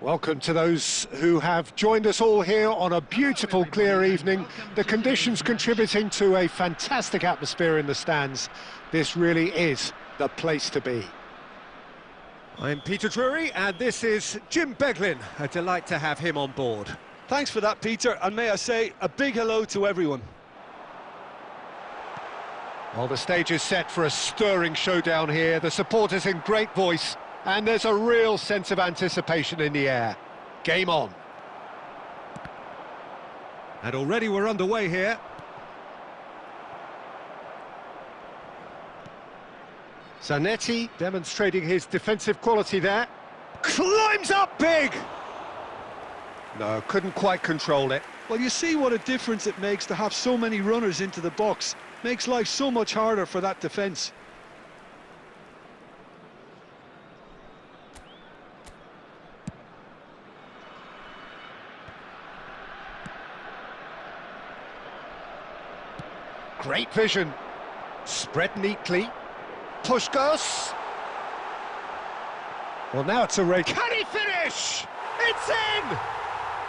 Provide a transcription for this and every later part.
Welcome to those who have joined us all here on a beautiful, clear evening. The conditions contributing to a fantastic atmosphere in the stands. This really is the place to be. I'm Peter Drury, and this is Jim Beglin. A delight to have him on board. Thanks for that, Peter, and may I say a big hello to everyone. Well, the stage is set for a stirring showdown here. The supporters in great voice, and there's a real sense of anticipation in the air. Game on. And already we're underway here. Zanetti demonstrating his defensive quality there. Climbs up big! No, couldn't quite control it. Well, you see what a difference it makes to have so many runners into the box. Makes life so much harder for that defence. Great vision. Spread neatly. Pushkas. Well, now it's a race. Can he finish? It's in!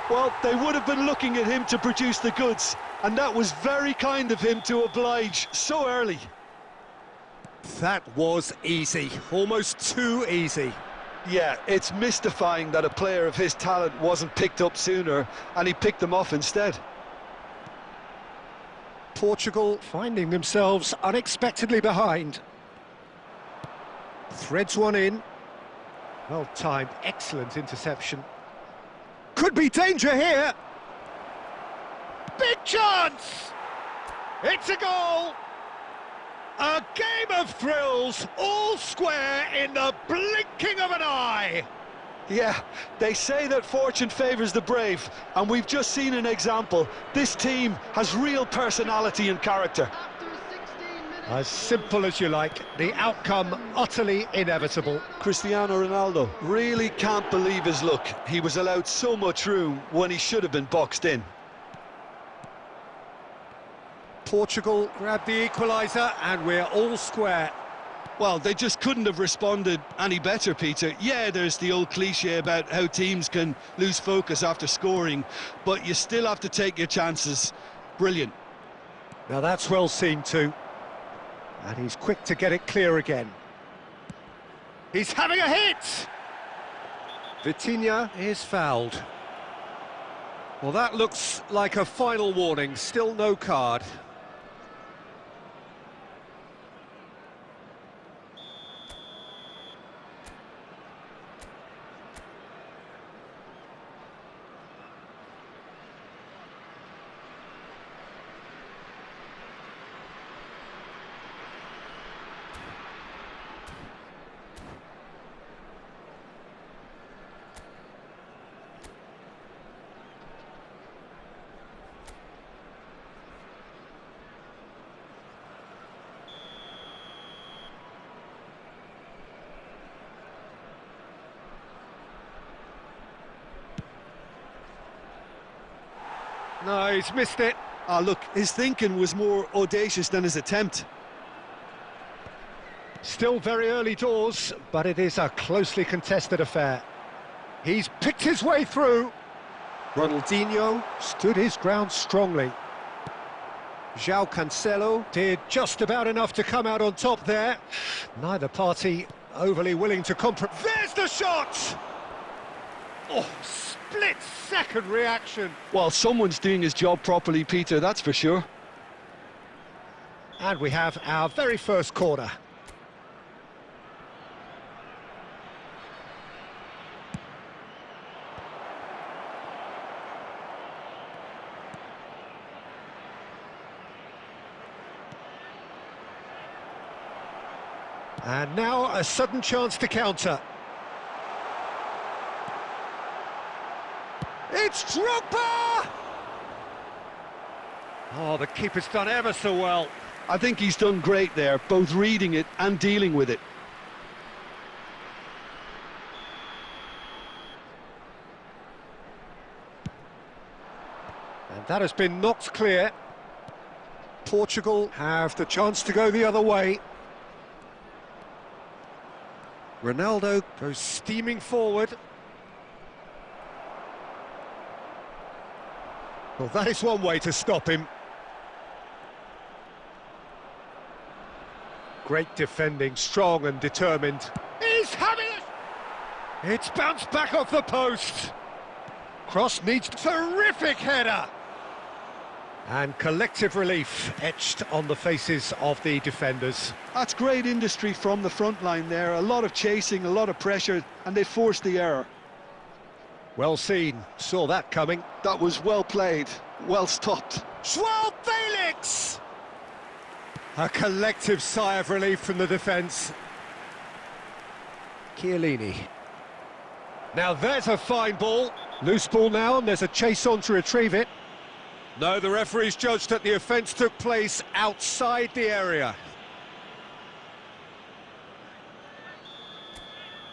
Well, they would have been looking at him to produce the goods, and that was very kind of him to oblige so early. That was easy. Almost too easy. Yeah, it's mystifying that a player of his talent wasn't picked up sooner, and he picked them off instead. Portugal finding themselves unexpectedly behind. Threads one in. Well timed, excellent interception. Could be danger here. Big chance! It's a goal! A game of thrills, all square in the blinking of an eye. Yeah, they say that fortune favours the brave, and we've just seen an example. This team has real personality and character. As simple as you like, the outcome utterly inevitable. Cristiano Ronaldo really can't believe his luck. He was allowed so much room when he should have been boxed in. Portugal grabbed the equaliser, and we're all square. Well, they just couldn't have responded any better, Peter. Yeah, there's the old cliche about how teams can lose focus after scoring, but you still have to take your chances. Brilliant. Now that's well seen too. And he's quick to get it clear again. He's having a hit! Vitinha is fouled. Well, that looks like a final warning. Still no card. No, he's missed it. Ah, look, his thinking was more audacious than his attempt. Still very early doors, but it is a closely contested affair. He's picked his way through. Ronaldinho stood his ground strongly. João Cancelo did just about enough to come out on top there. Neither party overly willing to compromise. There's the shot! Oh, split-second reaction. Well, someone's doing his job properly, Peter, that's for sure. And we have our very first corner. And now a sudden chance to counter. It's Drogba! Oh, the keeper's done ever so well. I think he's done great there, both reading it and dealing with it. And that has been knocked clear. Portugal have the chance to go the other way. Ronaldo goes steaming forward. Well, that is one way to stop him. Great defending, strong and determined. He's having it! It's bounced back off the post. Cross needs terrific header. And collective relief etched on the faces of the defenders. That's great industry from the front line there. A lot of chasing, a lot of pressure, and they forced the error. Well seen, saw that coming. That was well played, well stopped. Joao Felix! A collective sigh of relief from the defence. Chiellini. Now there's a fine ball. Loose ball now, and there's a chase on to retrieve it. No, the referee's judged that the offence took place outside the area.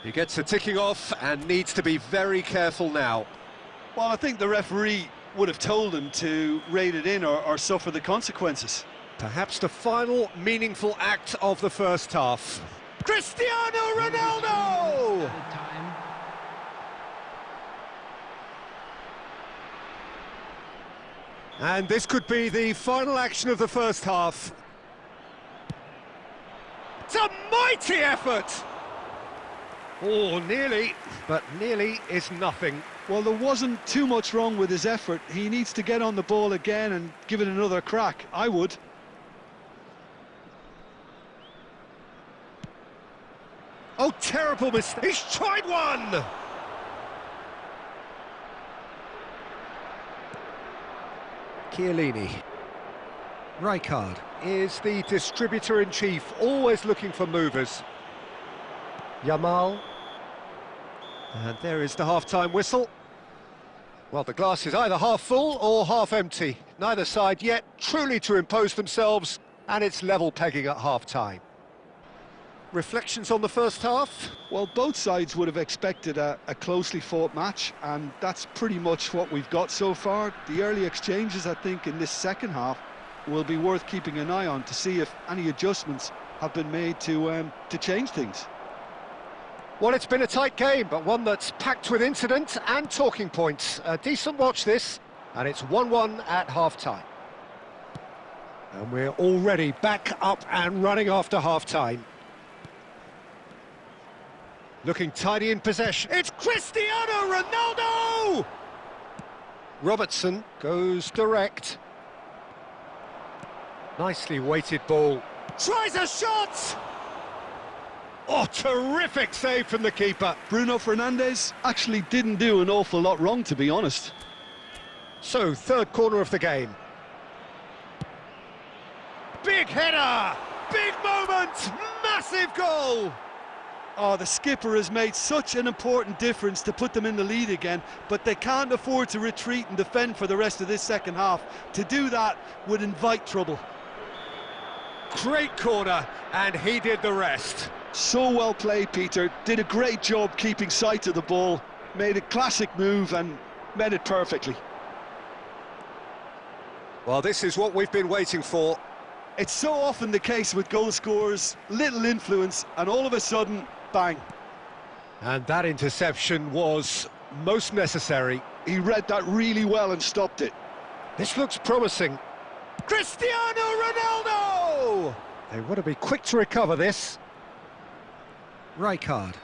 He gets a ticking off and needs to be very careful now. Well, I think the referee would have told him to rate it in or suffer the consequences. Perhaps the final meaningful act of the first half. Cristiano Ronaldo! And this could be the final action of the first half. It's a mighty effort! Oh, nearly, but nearly is nothing. Well, there wasn't too much wrong with his effort. He needs to get on the ball again and give it another crack. I would. Oh, terrible mistake. He's tried one! Chiellini. Rijkaard is the distributor-in-chief, always looking for movers. Yamal. And there is the half-time whistle. Well, the glass is either half full or half empty. Neither side yet truly to impose themselves, and it's level pegging at half-time. Reflections on the first half? Well, both sides would have expected a closely fought match, and that's pretty much what we've got so far. The early exchanges, I think, in this second half will be worth keeping an eye on to see if any adjustments have been made to change things. Well, it's been a tight game, but one that's packed with incident and talking points. A decent watch this, and it's 1-1 at half-time. And we're already back up and running after half-time. Looking tidy in possession. It's Cristiano Ronaldo! Robertson goes direct. Nicely weighted ball. Tries a shot! Oh, terrific save from the keeper. Bruno Fernandes actually didn't do an awful lot wrong, to be honest. So, third corner of the game. Big header! Big moment! Massive goal! Oh, the skipper has made such an important difference to put them in the lead again, but they can't afford to retreat and defend for the rest of this second half. To do that would invite trouble. Great corner, and he did the rest. So well played, Peter. Did a great job keeping sight of the ball. Made a classic move and met it perfectly. Well, this is what we've been waiting for. It's so often the case with goal scorers, little influence, and all of a sudden, bang. And that interception was most necessary. He read that really well and stopped it. This looks promising. Cristiano Ronaldo! They want to be quick to recover this. Rijkaard.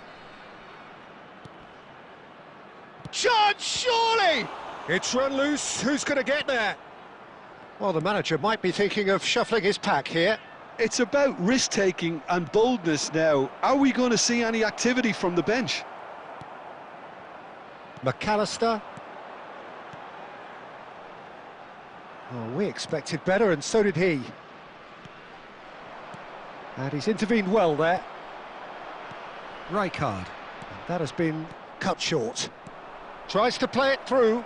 Chance, surely! It's run loose, who's going to get there? Well, the manager might be thinking of shuffling his pack here. It's about risk-taking and boldness now. Are we going to see any activity from the bench? McAllister. Oh, we expected better, and so did he. And he's intervened well there. Rijkaard. That has been cut short. Tries to play it through.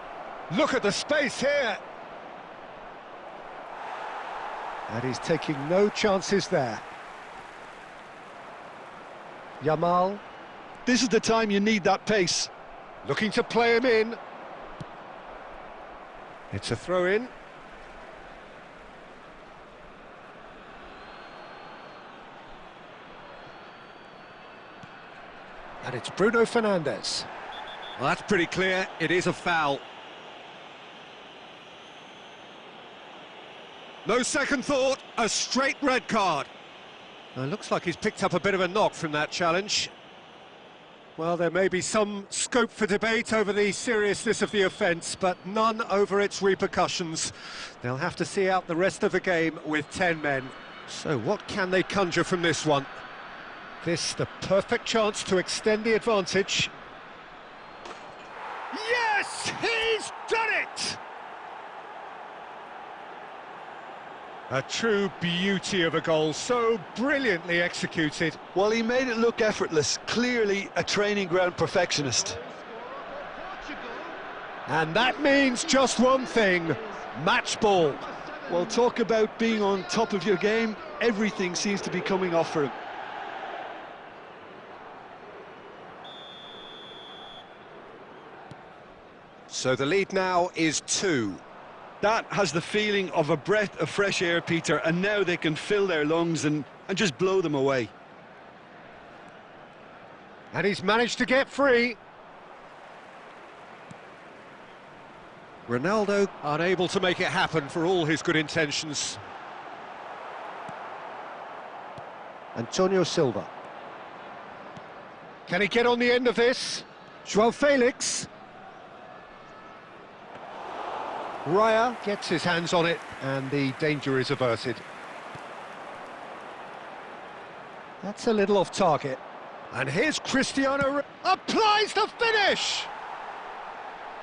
Look at the space here. And he's taking no chances there. Yamal. This is the time you need that pace. Looking to play him in. It's a throw-in. And it's Bruno Fernandes. Well, that's pretty clear. It is a foul. No second thought, a straight red card. Looks like he's picked up a bit of a knock from that challenge. Well, there may be some scope for debate over the seriousness of the offence, but none over its repercussions. They'll have to see out the rest of the game with 10 men. So what can they conjure from this one? This the perfect chance to extend the advantage. Yes, he's done it! A true beauty of a goal, so brilliantly executed. Well, he made it look effortless, clearly a training ground perfectionist. And that means just one thing, match ball. Well, talk about being on top of your game, everything seems to be coming off for him. So the lead now is 2. That has the feeling of a breath of fresh air, Peter, and now they can fill their lungs and just blow them away. And he's managed to get free. Ronaldo unable to make it happen for all his good intentions. Antonio Silva. Can he get on the end of this? João Felix. Raya gets his hands on it, and the danger is averted. That's a little off target. And here's Cristiano, applies the finish!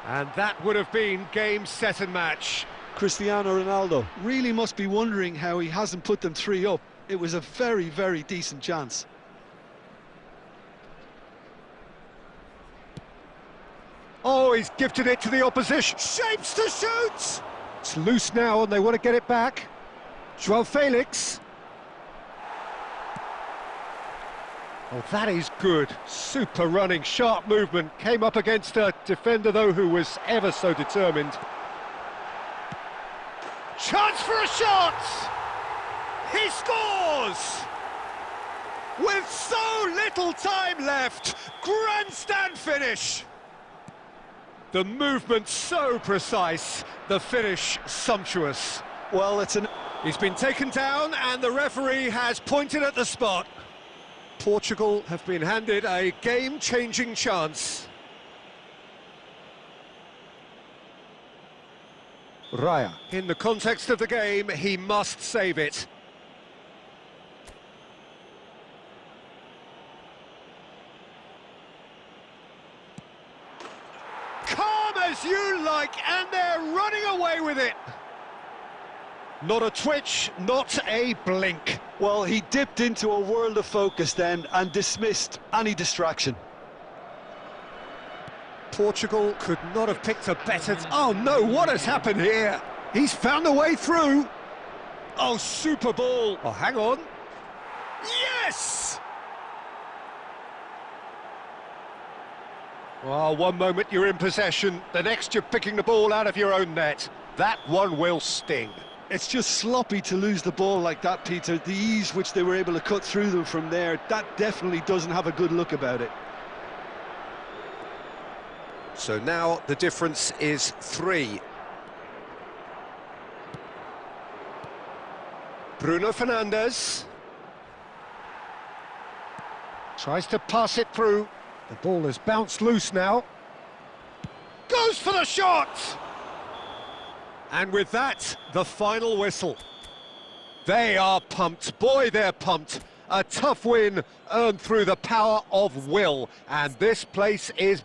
And that would have been game, set and match. Cristiano Ronaldo really must be wondering how he hasn't put them 3 up. It was a very, very decent chance. Oh, he's gifted it to the opposition. Shapes to shoot! It's loose now and they want to get it back. João Felix. Oh, that is good. Super running, sharp movement. Came up against a defender, though, who was ever so determined. Chance for a shot! He scores! With so little time left. Grandstand finish! The movement so precise, the finish sumptuous. Well, He's been taken down and the referee has pointed at the spot. Portugal have been handed a game-changing chance. Raya. In the context of the game, he must save it. Calm as you like, and they're running away with it. Not a twitch, not a blink. Well, he dipped into a world of focus then and dismissed any distraction. Portugal could not have picked a better... Oh no, what has happened here? He's found a way through. Oh, super ball. Oh, hang on. Yes! Well, one moment you're in possession, the next you're picking the ball out of your own net. That one will sting. It's just sloppy to lose the ball like that, Peter. The ease which they were able to cut through them from there, that definitely doesn't have a good look about it. So now the difference is 3. Bruno Fernandes. Tries to pass it through. The ball has bounced loose now. Goes for the shot! And with that, the final whistle. They are pumped. Boy, they're pumped. A tough win earned through the power of will. And this place is